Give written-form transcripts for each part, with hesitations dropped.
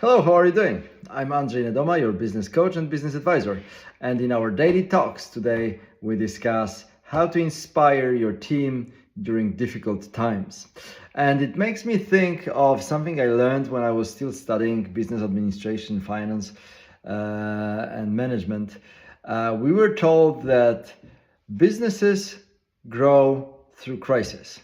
Hello, how are you doing? I'm Andrzej Nedoma, your business coach and business advisor. And in our daily talks today, we discuss how to inspire your team during difficult times. And it makes me think of something I learned when I was still studying business administration, finance, and management. We were told that businesses grow through crisis.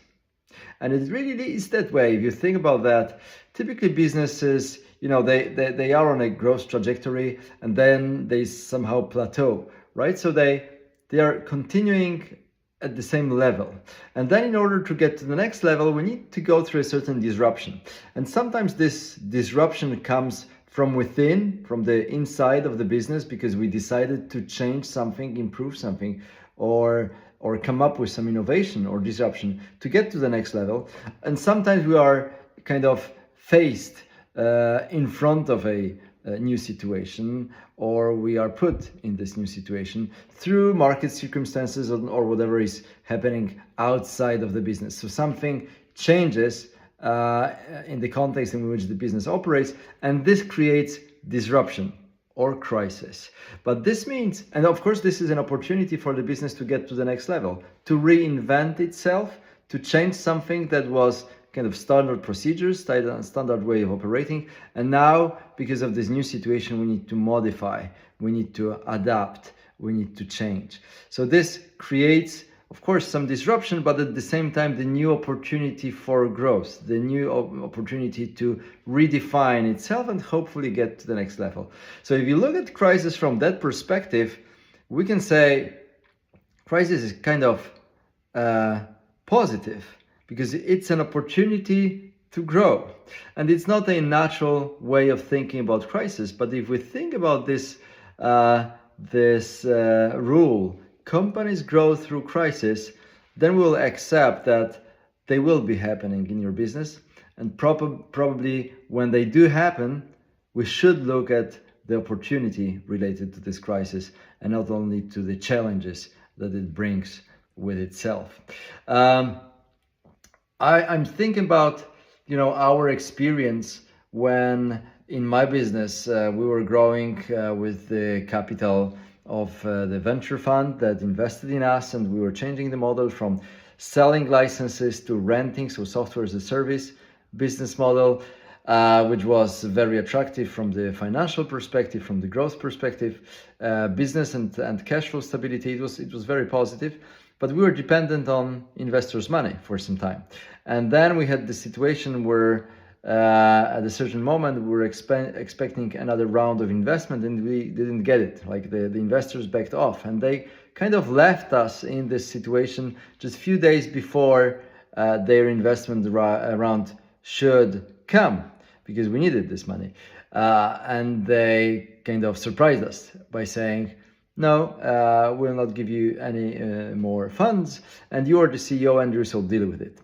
And it really is that way. If you think about that, typically businesses, they are on a growth trajectory and then they somehow plateau, right? So they are continuing at the same level. And then in order to get to the next level, we need to go through a certain disruption. And sometimes this disruption comes from within, from the inside of the business, because we decided to change something, improve something, or come up with some innovation or disruption to get to the next level. And sometimes we are kind of faced in front of a new situation, or we are put in this new situation through market circumstances or whatever is happening outside of the business. So something changes in the context in which the business operates, and this creates disruption or crisis. But this means, and of course this is an opportunity for the business to get to the next level, to reinvent itself, to change something that was kind of standard procedures, standard way of operating. And now, because of this new situation, we need to modify, we need to adapt, we need to change. So this creates, of course, some disruption, but at the same time, the new opportunity for growth, the new opportunity to redefine itself and hopefully get to the next level. So if you look at crisis from that perspective, we can say crisis is kind of positive because it's an opportunity to grow. And it's not a natural way of thinking about crisis, but if we think about this rule, companies grow through crisis, then we'll accept that they will be happening in your business. And probably when they do happen, we should look at the opportunity related to this crisis and not only to the challenges that it brings with itself. I'm thinking about, our experience when in my business we were growing with the capital of the venture fund that invested in us, and we were changing the model from selling licenses to renting, so software as a service business model, which was very attractive from the financial perspective, from the growth perspective, business and cash flow stability. It was very positive, but we were dependent on investors' money for some time. And then we had the situation where at a certain moment we were expecting another round of investment and we didn't get it. Like the investors backed off and they kind of left us in this situation just a few days before their investment round should come, because we needed this money. And they kind of surprised us by saying, no, we'll not give you any more funds, and you're the CEO, Andrew, so deal with it.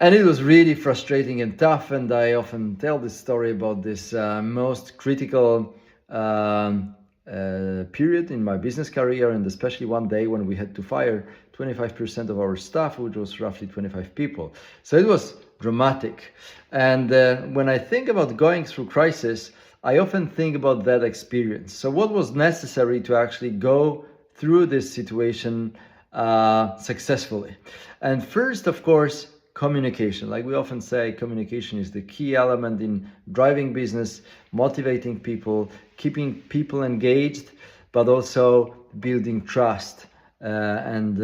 And it was really frustrating and tough, and I often tell this story about this most critical period in my business career, and especially one day when we had to fire 25% of our staff, which was roughly 25 people. So it was dramatic. And when I think about going through crisis, I often think about that experience. So what was necessary to actually go through this situation successfully? And first, of course, communication. Like we often say, communication is the key element in driving business, motivating people, keeping people engaged, but also building trust and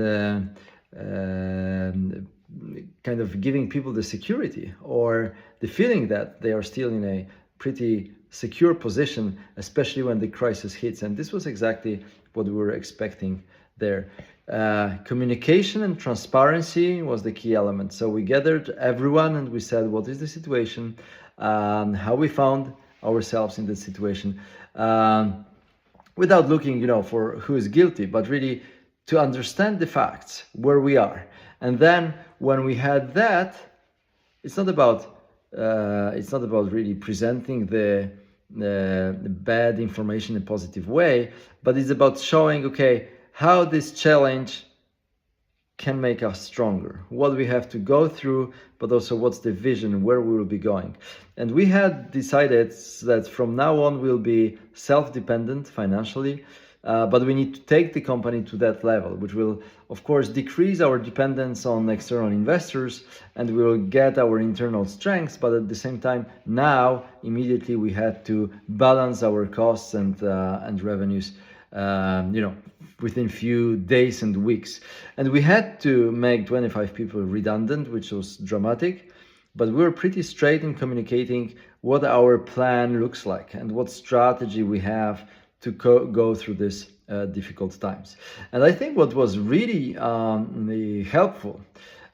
kind of giving people the security or the feeling that they are still in a pretty secure position, especially when the crisis hits. And this was exactly what we were expecting there. Communication and transparency was the key element. So we gathered everyone and we said, what is the situation, how we found ourselves in this situation, without looking, for who is guilty, but really to understand the facts, where we are. And then when we had that, it's not about really presenting the bad information in a positive way, but it's about showing, okay, how this challenge can make us stronger, what we have to go through, but also what's the vision, where we will be going. And we had decided that from now on we'll be self-dependent financially, but we need to take the company to that level, which will, of course, decrease our dependence on external investors, and we will get our internal strengths. But at the same time, now immediately we had to balance our costs and revenues, within few days and weeks. And we had to make 25 people redundant, which was dramatic, but we were pretty straight in communicating what our plan looks like and what strategy we have to go through this difficult times. And I think what was really helpful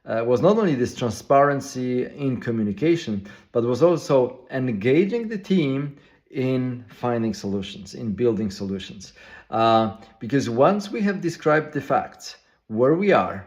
was not only this transparency in communication, but was also engaging the team in finding solutions, in building solutions. Because once we have described the facts, where we are,